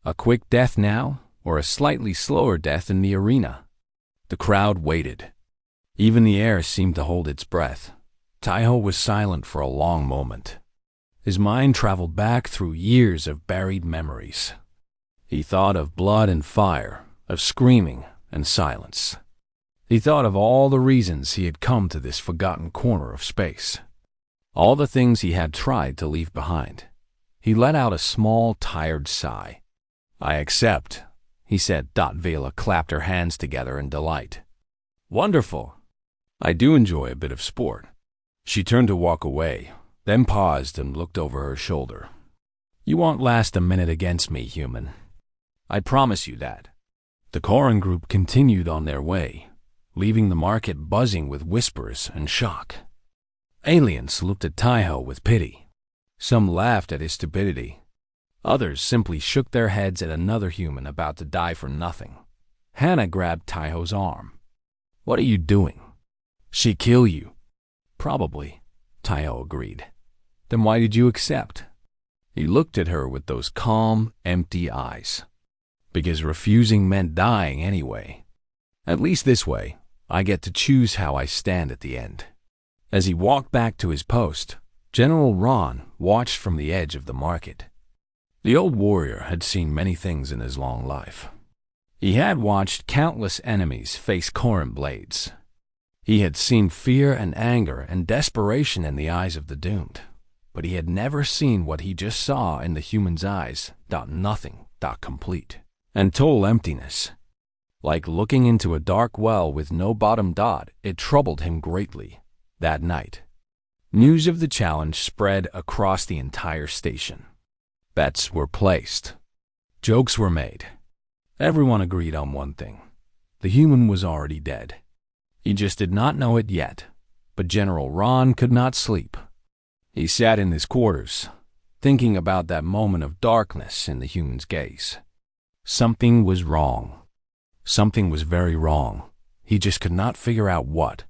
Speaker 1: A quick death now, or a slightly slower death in the arena?" The crowd waited. Even the air seemed to hold its breath. Taiho was silent for a long moment. His mind traveled back through years of buried memories. He thought of blood and fire, of screaming and silence. He thought of all the reasons he had come to this forgotten corner of space. All the things he had tried to leave behind. He let out a small, tired sigh. "I accept," he said. Vela clapped her hands together in delight. "Wonderful. I do enjoy a bit of sport." She turned to walk away, then paused and looked over her shoulder. "You won't last a minute against me, human. I promise you that." The Koran group continued on their way, leaving the market buzzing with whispers and shock. Aliens looked at Taiho with pity. Some laughed at his stupidity. Others simply shook their heads at another human about to die for nothing. Hannah grabbed Taiho's arm. "What are you doing?" "She kill you." "Probably," Taiho agreed. "Then why did you accept?" He looked at her with those calm, empty eyes. "Because refusing meant dying anyway. At least this way, I get to choose how I stand at the end." As he walked back to his post, General Ron watched from the edge of the market. The old warrior had seen many things in his long life. He had watched countless enemies face current blades. He had seen fear and anger and desperation in the eyes of the doomed, but he had never seen what he just saw in the human's eyes. Nothing. Complete and total emptiness. Like looking into a dark well with no bottom. It troubled him greatly. That night, news of the challenge spread across the entire station. Bets were placed. Jokes were made. Everyone agreed on one thing. The human was already dead. He just did not know it yet, but General Ron could not sleep. He sat in his quarters, thinking about that moment of darkness in the human's gaze. Something was wrong. Something was very wrong. He just could not figure out what.